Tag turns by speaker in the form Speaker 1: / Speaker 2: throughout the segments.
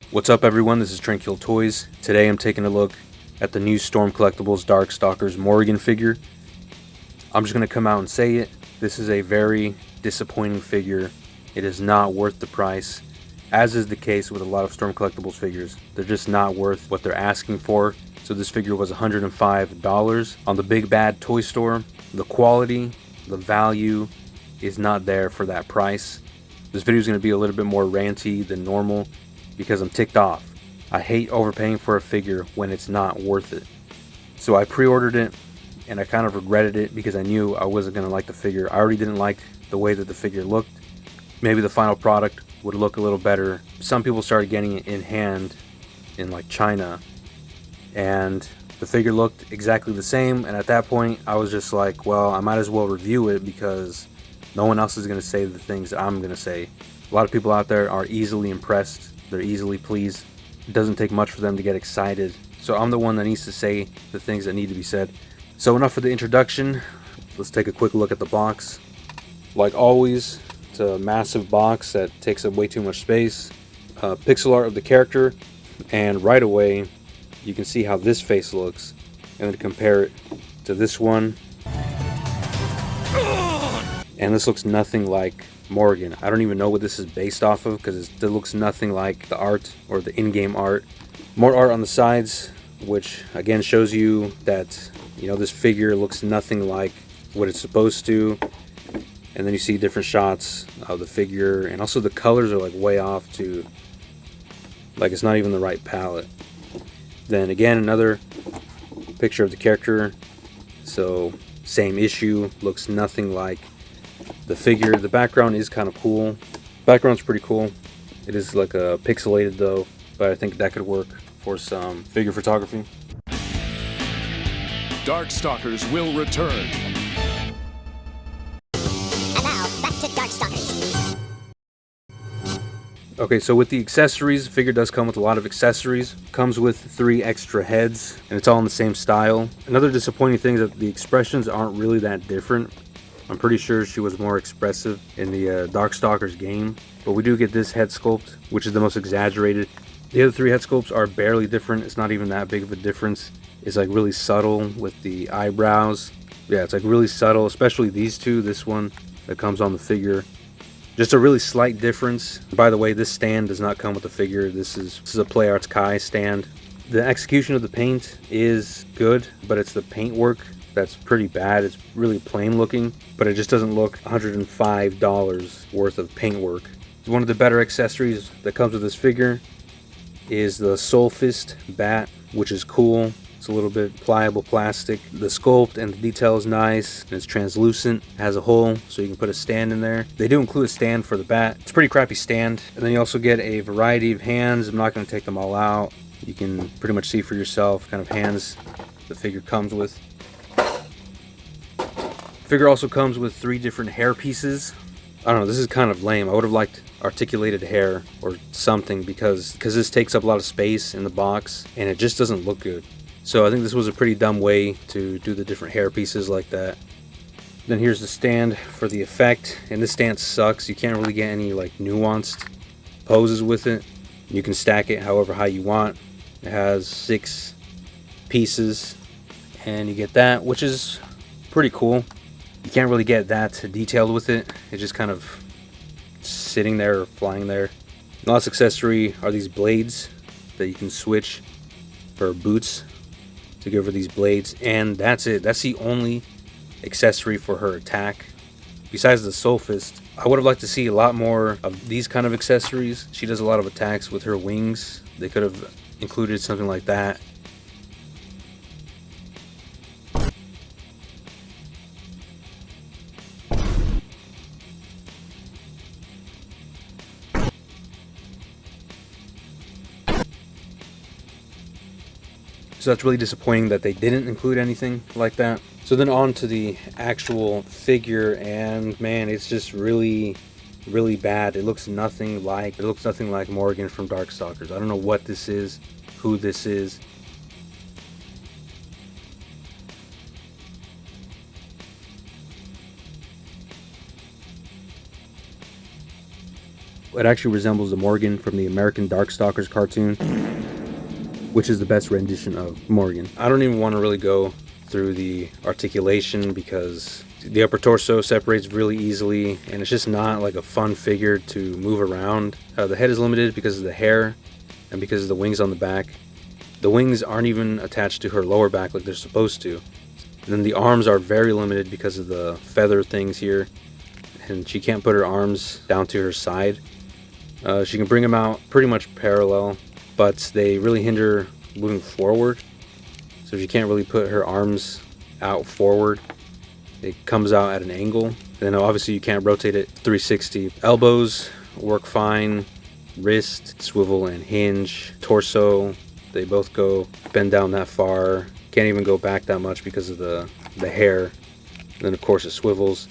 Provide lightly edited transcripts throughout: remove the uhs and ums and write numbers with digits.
Speaker 1: What's up everyone, this is Tranquil Toys. Today I'm taking a look at the new Storm Collectibles Darkstalkers Morrigan figure. I'm just going to come out and say it. This is a very disappointing figure. It is not worth the price. As is the case with a lot of Storm Collectibles figures. They're just not worth what they're asking for. So this figure was $105 on the Big Bad Toy Store. The quality, the value is not there for that price. This video is going to be a little bit more ranty than normal because I'm ticked off. I hate overpaying for a figure when it's not worth it. So I pre-ordered it and I kind of regretted it because I knew I wasn't going to like the figure. I already didn't like the way that the figure looked. Maybe the final product would look a little better. Some people started getting it in hand in like China and the figure looked exactly the same, and at that point I was just like, well, I might as well review it because no one else is going to say the things that I'm going to say. A lot of people out there are easily impressed. They're easily pleased. It doesn't take much for them to get excited. So I'm the one that needs to say the things that need to be said. So enough for the introduction. Let's take a quick look at the box. Like always, it's a massive box that takes up way too much space. Pixel art of the character, and right away you can see how this face looks, and then compare it to this one. And this looks nothing like Morrigan. I don't even know what this is based off of because it looks nothing like the art or the in-game art. More art on the sides, which again shows you that, you know, this figure looks nothing like what it's supposed to. And then you see different shots of the figure, and also the colors are like way off too. Like it's not even the right palette. Then again, another picture of the character. So same issue, looks nothing like the figure. The background is kind of cool. Background's pretty cool. It is like a pixelated though, but I think that could work for some figure photography.
Speaker 2: Darkstalkers will return.
Speaker 3: And now, back to Darkstalkers.
Speaker 1: Okay, so with the accessories, the figure does come with a lot of accessories. Comes with 3 extra heads, and it's all in the same style. Another disappointing thing is that the expressions aren't really that different. I'm pretty sure she was more expressive in the Darkstalkers game, but we do get this head sculpt, which is the most exaggerated. The other 3 head sculpts are barely different. It's not even that big of a difference. It's like really subtle with the eyebrows. Yeah, it's like really subtle, especially these two. This one that comes on the figure. Just a really slight difference. By the way, this stand does not come with the figure. This is a Play Arts Kai stand. The execution of the paint is good, but it's the paint work that's pretty bad. It's really plain looking, but it just doesn't look $105 worth of paint work. One of the better accessories that comes with this figure is the Soul Fist bat, which is cool. It's a little bit pliable plastic. The sculpt and the detail is nice, and it's translucent. It has a hole so you can put a stand in there. They do include a stand for the bat. It's a pretty crappy stand. And then you also get a variety of hands. I'm not going to take them all out. You can pretty much see for yourself what kind of hands the figure comes with. The figure also comes with 3 different hair pieces. I don't know, this is kind of lame. I would have liked articulated hair or something because this takes up a lot of space in the box and it just doesn't look good. So I think this was a pretty dumb way to do the different hair pieces like that. Then here's the stand for the effect, and this stand sucks. You can't really get any like nuanced poses with it. You can stack it however high you want. It has 6 pieces and you get that, which is pretty cool. You can't really get that detailed with it. It's just kind of sitting there or flying there. The last accessory are these blades that you can switch for boots to go for these blades, and that's it. That's the only accessory for her attack besides the Soul Fist. I would have liked to see a lot more of these kind of accessories. She does a lot of attacks with her wings. They could have included something like that. So that's really disappointing that they didn't include anything like that. So then on to the actual figure, and man, it's just really bad. It looks nothing like Morrigan from Darkstalkers. I don't know what this is, who this is. It actually resembles the Morrigan from the American Darkstalkers cartoon, which is the best rendition of Morrigan. I don't even want to really go through the articulation because the upper torso separates really easily, and it's just not like a fun figure to move around. The head is limited because of the hair and because of the wings on the back. The wings aren't even attached to her lower back like they're supposed to. And then the arms are very limited because of the feather things here, and she can't put her arms down to her side. She can bring them out pretty much parallel, but they really hinder moving forward. So she can't really put her arms out forward. It comes out at an angle. And then obviously you can't rotate it 360. Elbows work fine. Wrist, swivel and hinge. Torso, they both go bend down that far. Can't even go back that much because of the hair. And then of course it swivels.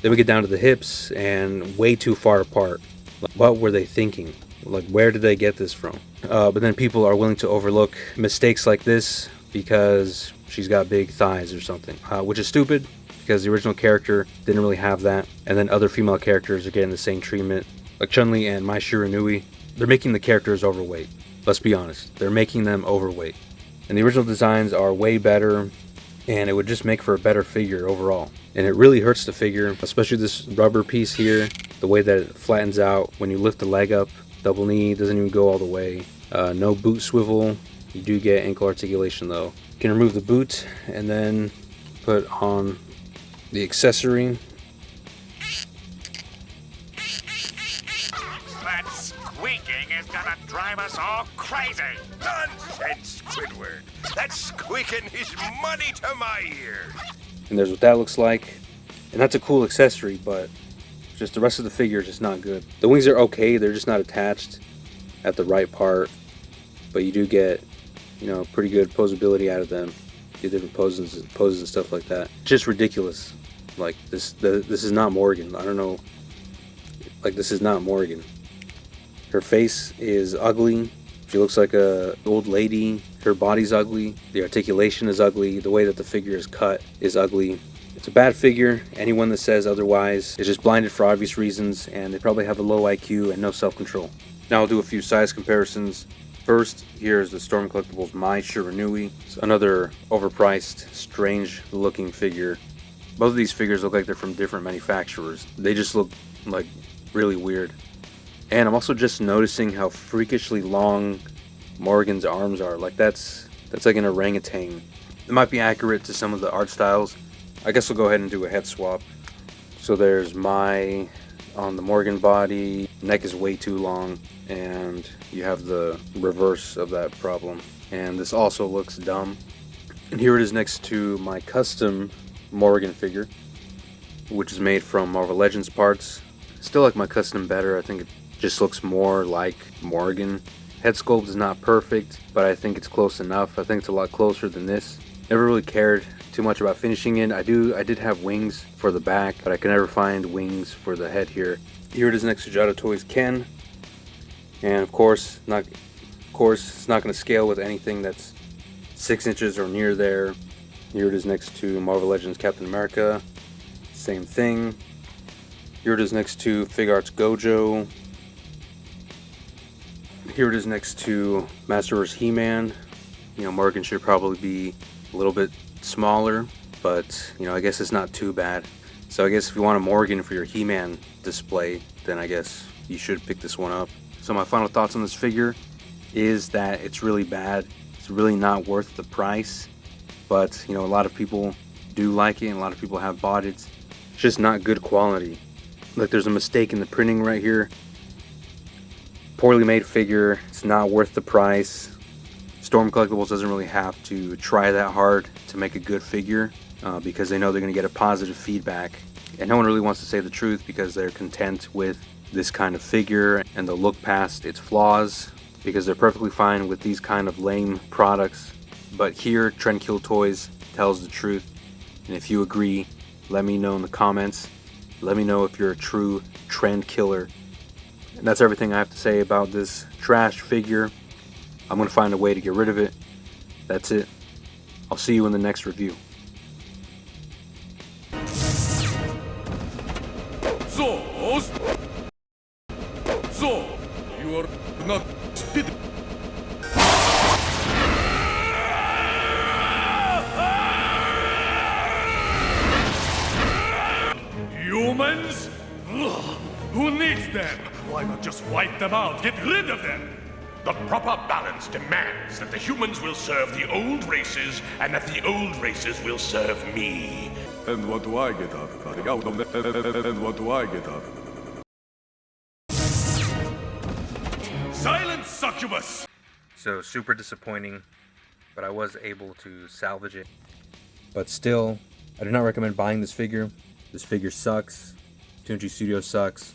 Speaker 1: Then we get down to the hips and way too far apart. Like, what were they thinking? Like, where did they get this from? But then people are willing to overlook mistakes like this because she's got big thighs or something, which is stupid because the original character didn't really have that. And then other female characters are getting the same treatment, like Chun-Li and Mai Shiranui. They're making the characters overweight. Let's be honest, they're making them overweight. And the original designs are way better, and it would just make for a better figure overall. And it really hurts the figure, especially this rubber piece here. The way that it flattens out when you lift the leg up, double knee, doesn't even go all the way. No boot swivel. You do get ankle articulation though. You can remove the boot and then put on the accessory.
Speaker 4: That squeaking is gonna drive us all crazy. Nonsense, Squidward. That squeaking is money to my ears.
Speaker 1: And there's what that looks like. And that's a cool accessory, but just the rest of the figure is just not good. The wings are okay, they're just not attached at the right part. But you do get, you know, pretty good posability out of them. Get different poses and stuff like that. Just ridiculous. Like this is not Morrigan. I don't know. Like, this is not Morrigan. Her face is ugly. She looks like a old lady. Her body's ugly. The articulation is ugly. The way that the figure is cut is ugly. It's a bad figure. Anyone that says otherwise is just blinded for obvious reasons, and they probably have a low IQ and no self-control. Now I'll do a few size comparisons. First, here's the Storm Collectibles Mai Shiranui. It's another overpriced, strange-looking figure. Both of these figures look like they're from different manufacturers. They just look like really weird. And I'm also just noticing how freakishly long Morrigan's arms are. Like that's like an orangutan. It might be accurate to some of the art styles. I guess we'll go ahead and do a head swap. So there's Mai on the Morrigan body. Neck is way too long, and you have the reverse of that problem. And this also looks dumb. And here it is next to my custom Morrigan figure, which is made from Marvel Legends parts. Still like my custom better. I think it just looks more like Morrigan. Head sculpt is not perfect, but I think it's close enough. I think it's a lot closer than this. Never really cared too much about finishing it. I did have wings for the back, but I could never find wings for the head here. Here it is next to Jada Toys Ken, and of course it's not going to scale with anything that's 6 inches or near there. Here it is next to Marvel Legends Captain America, same thing. Here it is next to Fig Arts Gojo. Here it is next to Masterverse He-Man. You know, Morrigan should probably be a little bit smaller, but you know, I guess it's not too bad. So I guess if you want a Morrigan for your He-Man display, then I guess you should pick this one up. So my final thoughts on this figure is that it's really bad. It's really not worth the price, but you know, a lot of people do like it and a lot of people have bought it. It's just not good quality. Like, there's a mistake in the printing right here. Poorly made figure. It's not worth the price. Storm Collectibles doesn't really have to try that hard to make a good figure because they know they're going to get a positive feedback. And no one really wants to say the truth because they're content with this kind of figure and they'll look past its flaws because they're perfectly fine with these kind of lame products. But here, Trendkill Toys tells the truth. And if you agree, let me know in the comments. Let me know if you're a true trend killer. And that's everything I have to say about this trash figure. I'm going to find a way to get rid of it. That's it. I'll see you in the next review.
Speaker 2: So Who needs them? Why not just wipe them out? Get rid of them!
Speaker 4: The proper balance demands that the humans will serve the old races and that the old races will serve me.
Speaker 2: And what do I get out of it? And what do I get out of it? Silence, succubus!
Speaker 1: So super disappointing, but I was able to salvage it. But still, I do not recommend buying this figure. This figure sucks. Tunji Studio sucks.